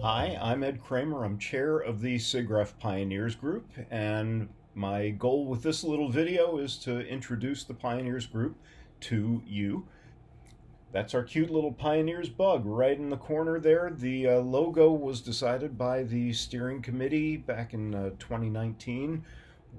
Hi, I'm Ed Kramer. I'm chair of the SIGGRAPH Pioneers group, and my goal with this little video is to introduce the Pioneers group to you. That's our cute little Pioneers bug right in the corner there. The logo was decided by the steering committee back in 2019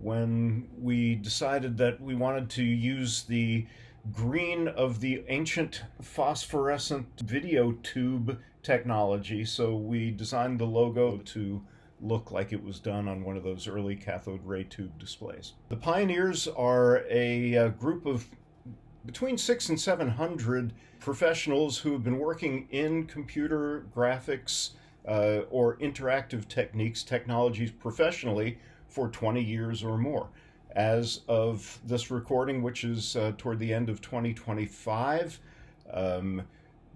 when we decided that we wanted to use the green of the ancient phosphorescent video tube technology. So we designed the logo to look like it was done on one of those early cathode ray tube displays. The Pioneers are a group of between 600 and 700 professionals who have been working in computer graphics or interactive technologies professionally for 20 years or more. As of this recording, which is toward the end of 2025,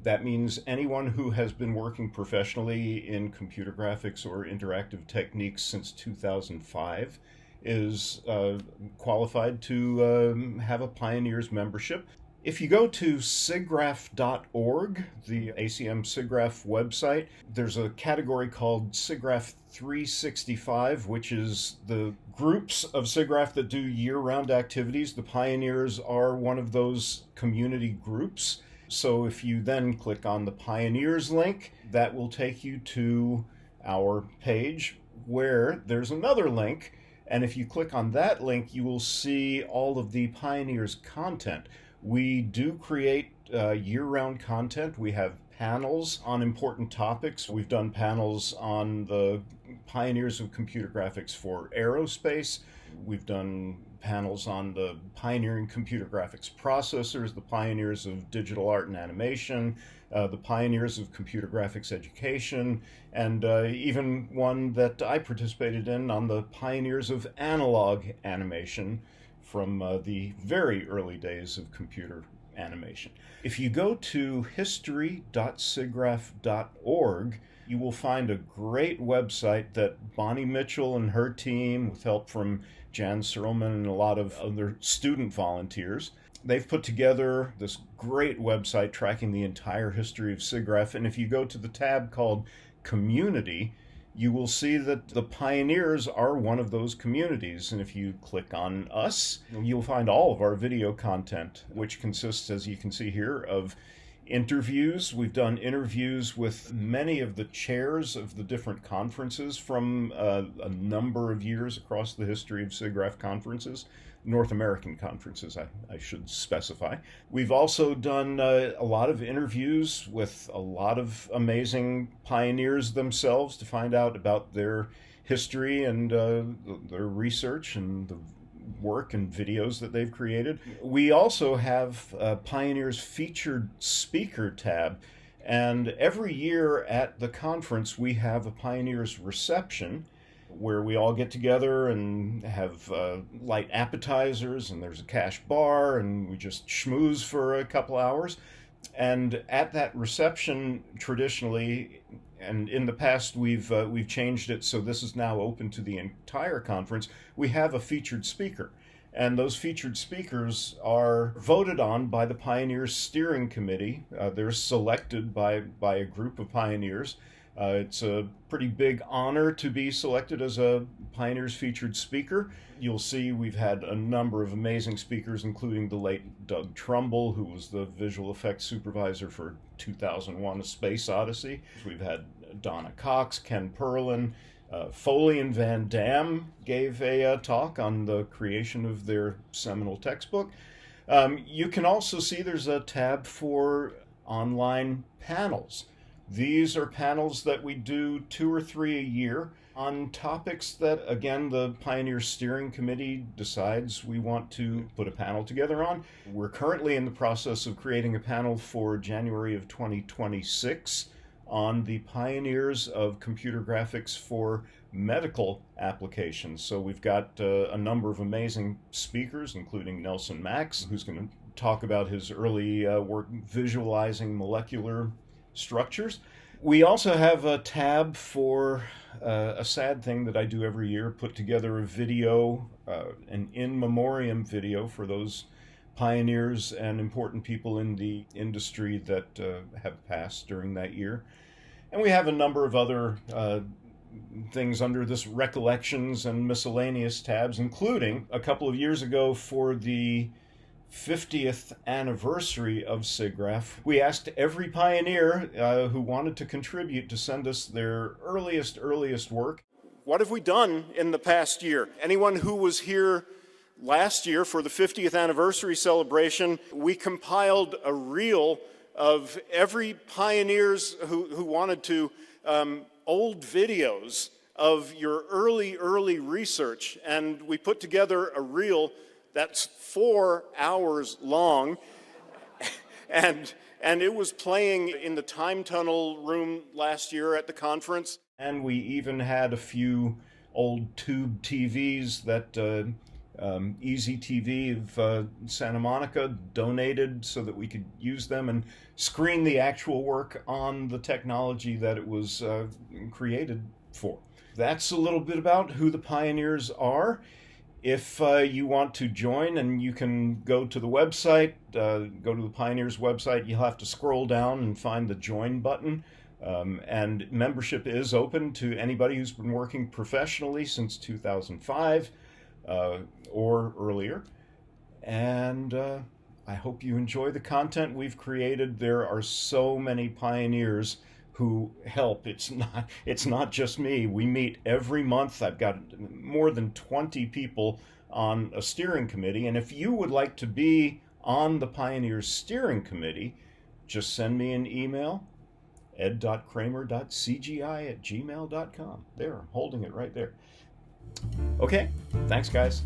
that means anyone who has been working professionally in computer graphics or interactive techniques since 2005 is qualified to have a Pioneers membership. If you go to SIGGRAPH.org, the ACM SIGGRAPH website, there's a category called SIGGRAPH 365, which is the groups of SIGGRAPH that do year-round activities. The Pioneers are one of those community groups. So if you then click on the Pioneers link, that will take you to our page where there's another link. And if you click on that link, you will see all of the Pioneers content. We do create year-round content. We have panels on important topics. We've done panels on the pioneers of computer graphics for aerospace. We've done panels on the pioneering computer graphics processors, the pioneers of digital art and animation, the pioneers of computer graphics education, and even one that I participated in on the pioneers of analog animation from the very early days of computer animation. If you go to history.siggraph.org, you will find a great website that Bonnie Mitchell and her team, with help from Jan Searleman and a lot of other student volunteers, they've put together this great website tracking the entire history of SIGGRAPH. And if you go to the tab called Community, you will see that the Pioneers are one of those communities. And if you click on us, you'll find all of our video content, which consists, as you can see here, of interviews. We've done interviews with many of the chairs of the different conferences from a number of years across the history of SIGGRAPH conferences, North American conferences, I should specify. We've also done a lot of interviews with a lot of amazing pioneers themselves to find out about their history and their research and the work and videos that they've created. We also have Pioneers Featured Speaker tab, and every year at the conference we have a Pioneers reception where we all get together and have light appetizers, and there's a cash bar, and we just schmooze for a couple hours. And at that reception, traditionally, and in the past we've changed it, so this is now open to the entire conference, we have a featured speaker. And those featured speakers are voted on by the Pioneers Steering Committee. They're selected by a group of pioneers. It's a pretty big honor to be selected as a Pioneers featured speaker. You'll see we've had a number of amazing speakers, including the late Doug Trumbull, who was the visual effects supervisor for 2001: A Space Odyssey. We've had Donna Cox, Ken Perlin, Foley and Van Dam gave a talk on the creation of their seminal textbook. You can also see there's a tab for online panels. These are panels that we do 2 or 3 a year on topics that, again, the Pioneers Steering Committee decides we want to put a panel together on. We're currently in the process of creating a panel for January of 2026 on the pioneers of computer graphics for medical applications. So we've got a number of amazing speakers, including Nelson Max, who's going to talk about his early work visualizing molecular structures. We also have a tab for a sad thing that I do every year, put together a video, an in memoriam video for those pioneers and important people in the industry that have passed during that year. And we have a number of other things under this recollections and miscellaneous tabs, including a couple of years ago for the 50th anniversary of SIGGRAPH. We asked every pioneer who wanted to contribute to send us their earliest work. What have we done in the past year? Anyone who was here last year for the 50th anniversary celebration, we compiled a reel of every pioneers who wanted to, old videos of your early research, and we put together a reel that's 4 hours long, and it was playing in the time tunnel room last year at the conference. And we even had a few old tube TVs that Easy TV of Santa Monica donated so that we could use them and screen the actual work on the technology that it was created for. That's a little bit about who the pioneers are. If you want to join, and you can go to the website, go to the Pioneers website, you'll have to scroll down and find the join button. And membership is open to anybody who's been working professionally since 2005 or earlier. And I hope you enjoy the content we've created. There are so many pioneers who help. It's not just me. We meet every month. I've got more than 20 people on a steering committee, and if you would like to be on the Pioneers steering committee, just send me an email, ed.kramer.cgi@gmail.com. There, I'm holding it right there. Okay, thanks guys.